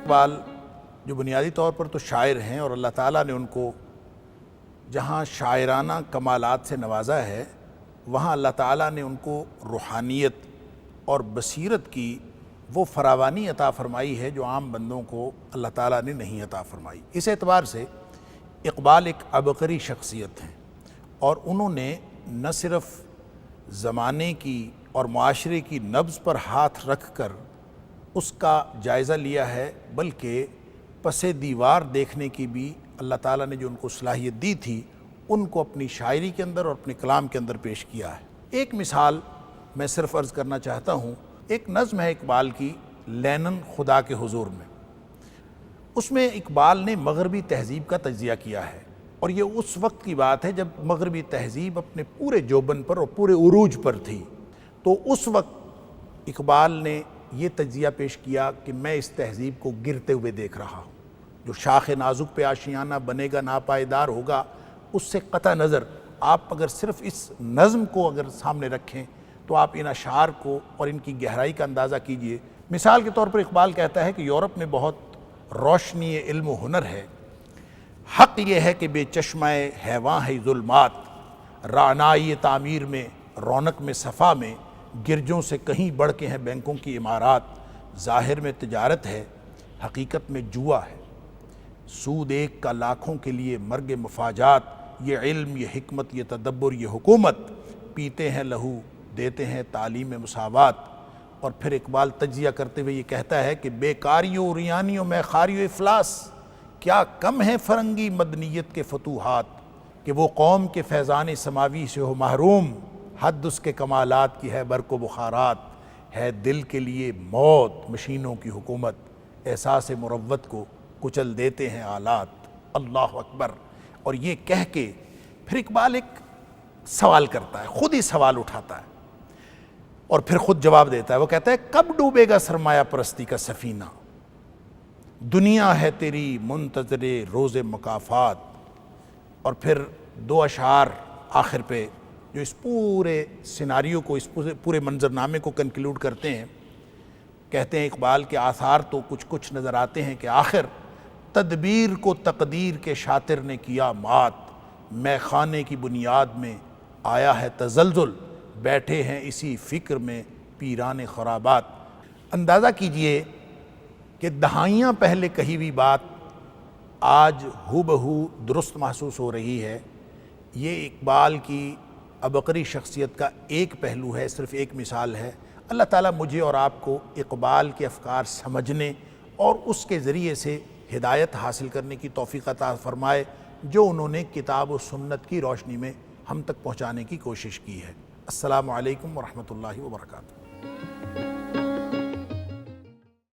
اقبال جو بنیادی طور پر تو شاعر ہیں اور اللہ تعالیٰ نے ان کو جہاں شاعرانہ کمالات سے نوازا ہے وہاں اللہ تعالیٰ نے ان کو روحانیت اور بصیرت کی وہ فراوانی عطا فرمائی ہے جو عام بندوں کو اللہ تعالیٰ نے نہیں عطا فرمائی۔ اس اعتبار سے اقبال ایک عبقری شخصیت ہیں اور انہوں نے نہ صرف زمانے کی اور معاشرے کی نبض پر ہاتھ رکھ کر اس کا جائزہ لیا ہے بلکہ پس دیوار دیکھنے کی بھی اللہ تعالیٰ نے جو ان کو صلاحیت دی تھی ان کو اپنی شاعری کے اندر اور اپنے کلام کے اندر پیش کیا ہے۔ ایک مثال میں صرف عرض کرنا چاہتا ہوں، ایک نظم ہے اقبال کی لینن خدا کے حضور میں، اس میں اقبال نے مغربی تہذیب کا تجزیہ کیا ہے اور یہ اس وقت کی بات ہے جب مغربی تہذیب اپنے پورے جوبن پر اور پورے عروج پر تھی۔ تو اس وقت اقبال نے یہ تجزیہ پیش کیا کہ میں اس تہذیب کو گرتے ہوئے دیکھ رہا ہوں، جو شاخ نازک پہ آشیانہ بنے گا ناپائیدار ہوگا، اس سے قطع نظر آپ اگر صرف اس نظم کو اگر سامنے رکھیں تو آپ ان اشعار کو اور ان کی گہرائی کا اندازہ کیجئے۔ مثال کے طور پر اقبال کہتا ہے کہ یورپ میں بہت روشنی علم و ہنر ہے، حق یہ ہے کہ بے چشمہ حیواں ہے ظلمات، رعنائی تعمیر میں رونق میں صفا میں گرجوں سے کہیں بڑھ کے ہیں بینکوں کی عمارات، ظاہر میں تجارت ہے حقیقت میں جوا ہے، سود ایک کا لاکھوں کے لیے مرگ مفاجات، یہ علم یہ حکمت یہ تدبر یہ حکومت، پیتے ہیں لہو دیتے ہیں تعلیم مساوات۔ اور پھر اقبال تجزیہ کرتے ہوئے یہ کہتا ہے کہ بیکاریوں ریانیوں میں خاریو افلاس، کیا کم ہے فرنگی مدنیت کے فتوحات، کہ وہ قوم کے فیضان سماوی سے ہو محروم، حد اس کے کمالات کی ہے برق و بخارات، ہے دل کے لیے موت مشینوں کی حکومت، احساس مروت کو کچل دیتے ہیں آلات۔ اللہ اکبر۔ اور یہ کہہ کے پھر اقبال ایک سوال کرتا ہے، خود ہی سوال اٹھاتا ہے اور پھر خود جواب دیتا ہے۔ وہ کہتا ہے کب ڈوبے گا سرمایہ پرستی کا سفینہ، دنیا ہے تیری منتظر روز مکافات۔ اور پھر دو اشعار آخر پہ جو اس پورے سیناریو کو اس پورے منظرنامے کو کنکلوڈ کرتے ہیں، کہتے ہیں اقبال کے آثار تو کچھ نظر آتے ہیں کہ آخر تدبیر کو تقدیر کے شاطر نے کیا مات، میں خانے کی بنیاد میں آیا ہے تزلزل، بیٹھے ہیں اسی فکر میں پیران خرابات۔ اندازہ کیجئے کہ دہائیاں پہلے کہی ہوئی بات آج ہو بہو درست محسوس ہو رہی ہے۔ یہ اقبال کی عبقری شخصیت کا ایک پہلو ہے، صرف ایک مثال ہے۔ اللہ تعالیٰ مجھے اور آپ کو اقبال کے افکار سمجھنے اور اس کے ذریعے سے ہدایت حاصل کرنے کی توفیق عطا فرمائے جو انہوں نے کتاب و سنت کی روشنی میں ہم تک پہنچانے کی کوشش کی ہے۔ السلام علیکم ورحمۃ اللہ وبرکاتہ۔